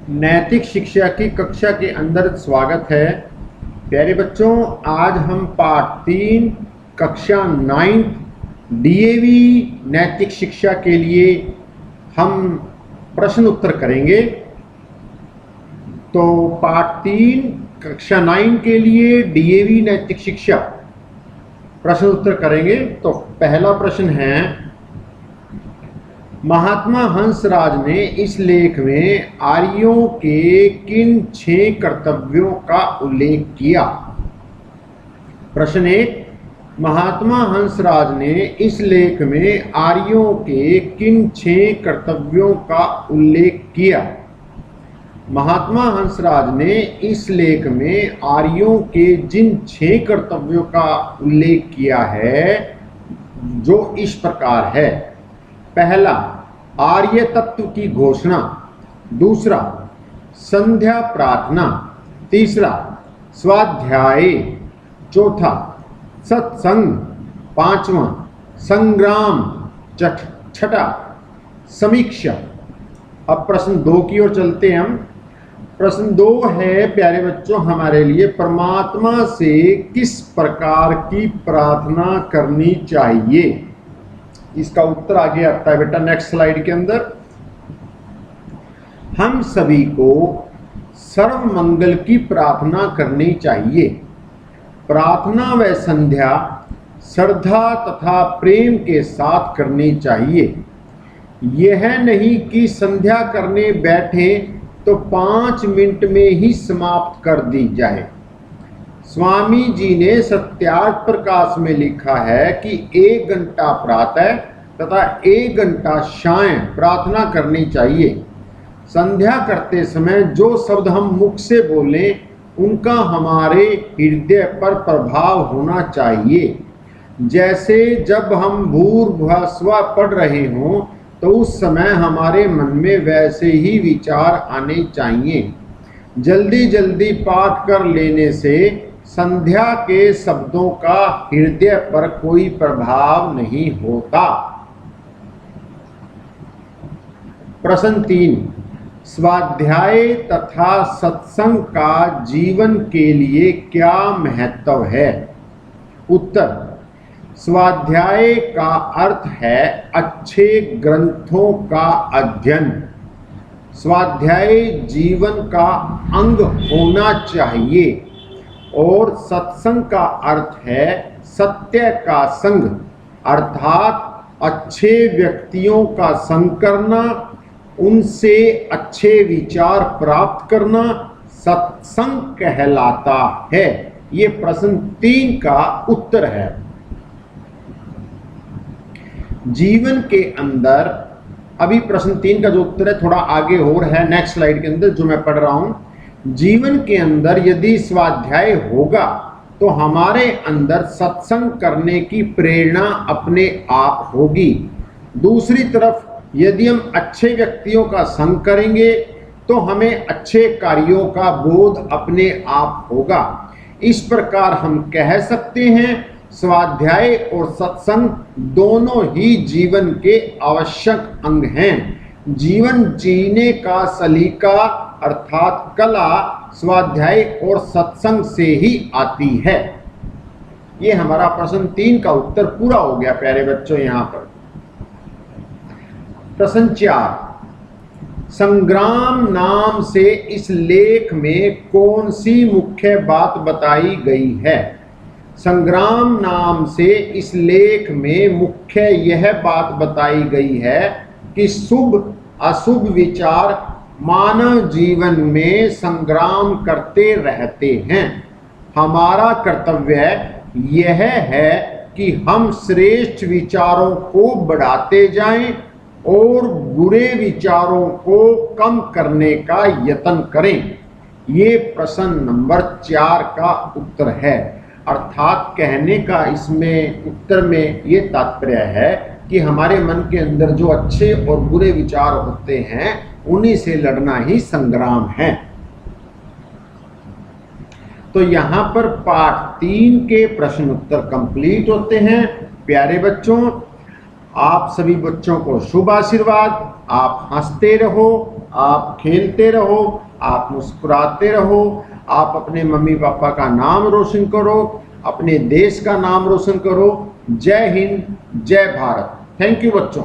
नैतिक शिक्षा की कक्षा के अंदर स्वागत है। प्यारे बच्चों, आज हम पाठ 3 कक्षा 9 डीएवी नैतिक शिक्षा के लिए हम प्रश्न उत्तर करेंगे। तो पाठ 3 कक्षा 9 के लिए डीएवी नैतिक शिक्षा प्रश्न उत्तर करेंगे। तो पहला प्रश्न है, महात्मा हंसराज ने इस लेख में आर्यों के किन 6 कर्तव्यों का उल्लेख किया? प्रश्न 1, महात्मा हंसराज ने इस लेख में आर्यों के किन 6 कर्तव्यों का उल्लेख किया? महात्मा हंसराज ने इस लेख में आर्यों के जिन 6 कर्तव्यों का उल्लेख किया है जो इस प्रकार है। पहला, आर्य तत्व की घोषणा। दूसरा, संध्या प्रार्थना। तीसरा, स्वाध्याय। चौथा, सत्संग। पांचवा, संग्राम। छठा, समीक्षा। अब प्रश्न 2 की ओर चलते हैं हम। प्रश्न 2 है प्यारे बच्चों हमारे लिए, परमात्मा से किस प्रकार की प्रार्थना करनी चाहिए? इसका उत्तर आगे आता है बेटा नेक्स्ट स्लाइड के अंदर। हम सभी को सर्व मंगल की प्रार्थना करनी चाहिए। प्रार्थना व संध्या श्रद्धा तथा प्रेम के साथ करनी चाहिए। यह नहीं कि संध्या करने बैठे तो 5 मिनट में ही समाप्त कर दी जाए। स्वामी जी ने सत्यार्थ प्रकाश में लिखा है कि 1 घंटा प्रातः तथा 1 घंटा सायं प्रार्थना करनी चाहिए। संध्या करते समय जो शब्द हम मुख से बोलें उनका हमारे हृदय पर प्रभाव होना चाहिए। जैसे जब हम भूर्भुवः स्वः पढ़ रहे हों तो उस समय हमारे मन में वैसे ही विचार आने चाहिए। जल्दी जल्दी पाठ कर लेने से संध्या के शब्दों का हृदय पर कोई प्रभाव नहीं होता। प्रश्न 3, स्वाध्याय तथा सत्संग का जीवन के लिए क्या महत्व है? उत्तर, स्वाध्याय का अर्थ है अच्छे ग्रंथों का अध्ययन। स्वाध्याय जीवन का अंग होना चाहिए और सत्संग का अर्थ है सत्य का संग, अर्थात अच्छे व्यक्तियों का संग करना, उनसे अच्छे विचार प्राप्त करना सत्संग कहलाता है। ये प्रश्न 3 का उत्तर है। जीवन के अंदर, अभी प्रश्न 3 का जो उत्तर है थोड़ा आगे और है नेक्स्ट स्लाइड के अंदर जो मैं पढ़ रहा हूं। जीवन के अंदर यदि स्वाध्याय होगा तो हमारे अंदर सत्संग करने की प्रेरणा अपने आप होगी। दूसरी तरफ यदि हम अच्छे व्यक्तियों का संग करेंगे तो हमें अच्छे कार्यों का बोध अपने आप होगा। इस प्रकार हम कह सकते हैं स्वाध्याय और सत्संग दोनों ही जीवन के आवश्यक अंग हैं। जीवन जीने का सलीका अर्थात कला स्वाध्याय और सत्संग से ही आती है। ये हमारा प्रश्न 3 का उत्तर पूरा हो गया प्यारे बच्चों। यहां पर प्रश्न 4, संग्राम नाम से इस लेख में कौन सी मुख्य बात बताई गई है? संग्राम नाम से इस लेख में मुख्य यह बात बताई गई है कि शुभ अशुभ विचार मानव जीवन में संग्राम करते रहते हैं। हमारा कर्तव्य यह है कि हम श्रेष्ठ विचारों को बढ़ाते जाएं और बुरे विचारों को कम करने का यत्न करें। ये प्रश्न नंबर 4 का उत्तर है। अर्थात कहने का इसमें उत्तर में ये तात्पर्य है कि हमारे मन के अंदर जो अच्छे और बुरे विचार होते हैं उन्हीं से लड़ना ही संग्राम है। तो यहाँ पर पाठ 3 के प्रश्न उत्तर कंप्लीट होते हैं। प्यारे बच्चों, आप सभी बच्चों को शुभ आशीर्वाद। आप हंसते रहो, आप खेलते रहो, आप मुस्कुराते रहो, आप अपने मम्मी पापा का नाम रोशन करो, अपने देश का नाम रोशन करो। जय हिंद, जय भारत। थैंक यू बच्चों।